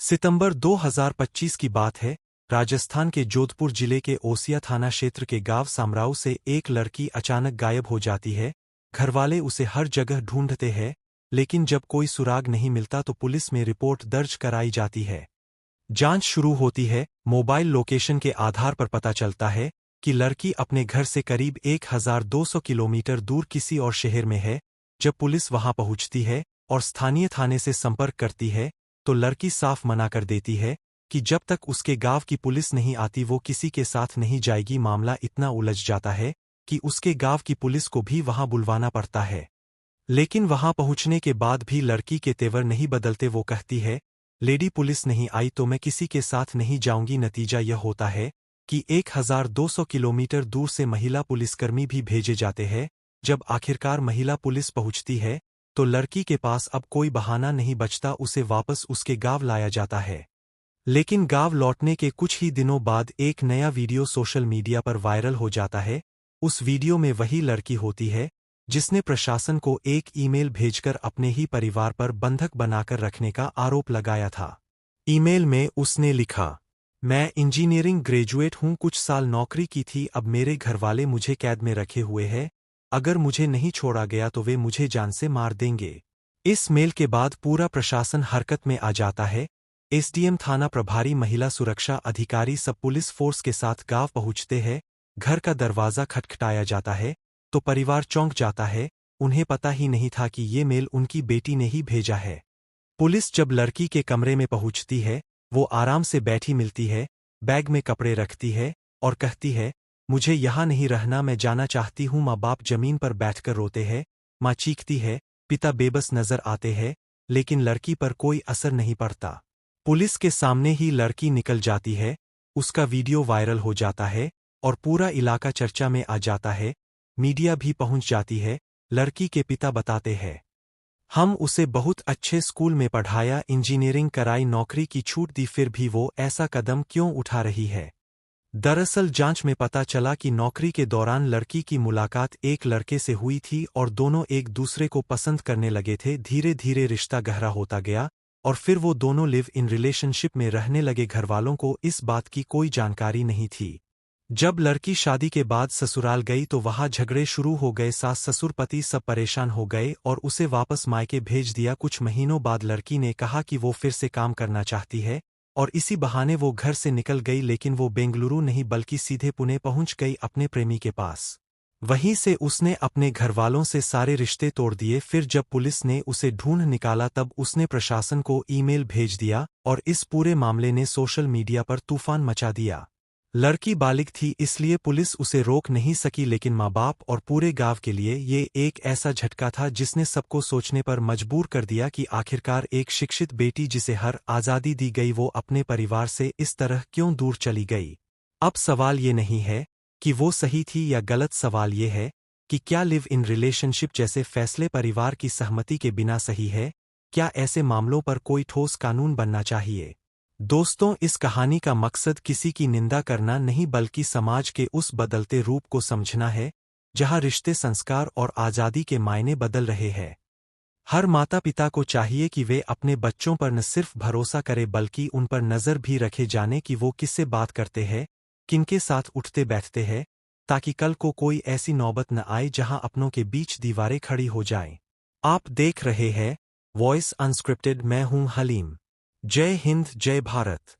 सितंबर 2025 की बात है। राजस्थान के जोधपुर जिले के ओसिया थाना क्षेत्र के गांव सामराऊ से एक लड़की अचानक गायब हो जाती है। घरवाले उसे हर जगह ढूंढते हैं, लेकिन जब कोई सुराग नहीं मिलता तो पुलिस में रिपोर्ट दर्ज कराई जाती है। जांच शुरू होती है। मोबाइल लोकेशन के आधार पर पता चलता है कि लड़की अपने घर से करीब 1200 किलोमीटर दूर किसी और शहर में है। जब पुलिस वहां पहुंचती है और स्थानीय थाने से संपर्क करती है, तो लड़की साफ मना कर देती है कि जब तक उसके गांव की पुलिस नहीं आती वो किसी के साथ नहीं जाएगी। मामला इतना उलझ जाता है कि उसके गांव की पुलिस को भी वहां बुलवाना पड़ता है। लेकिन वहां पहुंचने के बाद भी लड़की के तेवर नहीं बदलते। वो कहती है, लेडी पुलिस नहीं आई तो मैं किसी के साथ नहीं जाऊंगी। नतीजा यह होता है कि 1200 किलोमीटर दूर से महिला पुलिसकर्मी भी भेजे जाते हैं। जब आखिरकार महिला पुलिस पहुंचती है, तो लड़की के पास अब कोई बहाना नहीं बचता। उसे वापस उसके गांव लाया जाता है। लेकिन गांव लौटने के कुछ ही दिनों बाद एक नया वीडियो सोशल मीडिया पर वायरल हो जाता है। उस वीडियो में वही लड़की होती है जिसने प्रशासन को एक ईमेल भेजकर अपने ही परिवार पर बंधक बनाकर रखने का आरोप लगाया था। ईमेल में उसने लिखा, मैं इंजीनियरिंग ग्रेजुएट हूं, कुछ साल नौकरी की थी, अब मेरे घरवाले मुझे कैद में रखे हुए हैं। अगर मुझे नहीं छोड़ा गया तो वे मुझे जान से मार देंगे। इस मेल के बाद पूरा प्रशासन हरकत में आ जाता है। एसडीएम थाना प्रभारी, महिला सुरक्षा अधिकारी, सब पुलिस फोर्स के साथ गांव पहुंचते हैं। घर का दरवाजा खटखटाया जाता है तो परिवार चौंक जाता है। उन्हें पता ही नहीं था कि ये मेल उनकी बेटी ने ही भेजा है। पुलिस जब लड़की के कमरे में पहुंचती है, वो आराम से बैठी मिलती है, बैग में कपड़े रखती है और कहती है, मुझे यहाँ नहीं रहना, मैं जाना चाहती हूँ। माँ बाप जमीन पर बैठकर रोते हैं, माँ चीखती है, पिता बेबस नजर आते हैं, लेकिन लड़की पर कोई असर नहीं पड़ता। पुलिस के सामने ही लड़की निकल जाती है। उसका वीडियो वायरल हो जाता है और पूरा इलाका चर्चा में आ जाता है। मीडिया भी पहुंच जाती है। लड़की के पिता बताते हैं, हम उसे बहुत अच्छे स्कूल में पढ़ाया, इंजीनियरिंग कराई, नौकरी की छूट दी, फिर भी वो ऐसा कदम क्यों उठा रही है। दरअसल जांच में पता चला कि नौकरी के दौरान लड़की की मुलाकात एक लड़के से हुई थी और दोनों एक दूसरे को पसंद करने लगे थे। धीरे धीरे रिश्ता गहरा होता गया और फिर वो दोनों लिव इन रिलेशनशिप में रहने लगे। घरवालों को इस बात की कोई जानकारी नहीं थी। जब लड़की शादी के बाद ससुराल गई तो वहां झगड़े शुरू हो गए। सास ससुर पति सब परेशान हो गए और उसे वापस मायके भेज दिया। कुछ महीनों बाद लड़की ने कहा कि वो फिर से काम करना चाहती है और इसी बहाने वो घर से निकल गई। लेकिन वो बेंगलुरु नहीं बल्कि सीधे पुणे पहुंच गई अपने प्रेमी के पास। वहीं से उसने अपने घरवालों से सारे रिश्ते तोड़ दिए। फिर जब पुलिस ने उसे ढूंढ निकाला तब उसने प्रशासन को ईमेल भेज दिया और इस पूरे मामले ने सोशल मीडिया पर तूफान मचा दिया। लड़की बालिग थी इसलिए पुलिस उसे रोक नहीं सकी, लेकिन माँ बाप और पूरे गांव के लिए ये एक ऐसा झटका था जिसने सबको सोचने पर मजबूर कर दिया कि आखिरकार एक शिक्षित बेटी जिसे हर आज़ादी दी गई, वो अपने परिवार से इस तरह क्यों दूर चली गई। अब सवाल ये नहीं है कि वो सही थी या गलत, सवाल ये है कि क्या लिव इन रिलेशनशिप जैसे फैसले परिवार की सहमति के बिना सही है। क्या ऐसे मामलों पर कोई ठोस कानून बनना चाहिए। दोस्तों, इस कहानी का मकसद किसी की निंदा करना नहीं बल्कि समाज के उस बदलते रूप को समझना है जहां रिश्ते, संस्कार और आज़ादी के मायने बदल रहे हैं। हर माता पिता को चाहिए कि वे अपने बच्चों पर न सिर्फ भरोसा करें बल्कि उन पर नज़र भी रखे, जाने कि वो किससे बात करते हैं, किनके साथ उठते बैठते हैं, ताकि कल को कोई ऐसी नौबत न आए जहां अपनों के बीच दीवारें खड़ी हो जाएं। आप देख रहे हैं वॉइस अनस्क्रिप्टेड, मैं हूं हलीम। जय हिंद, जय भारत।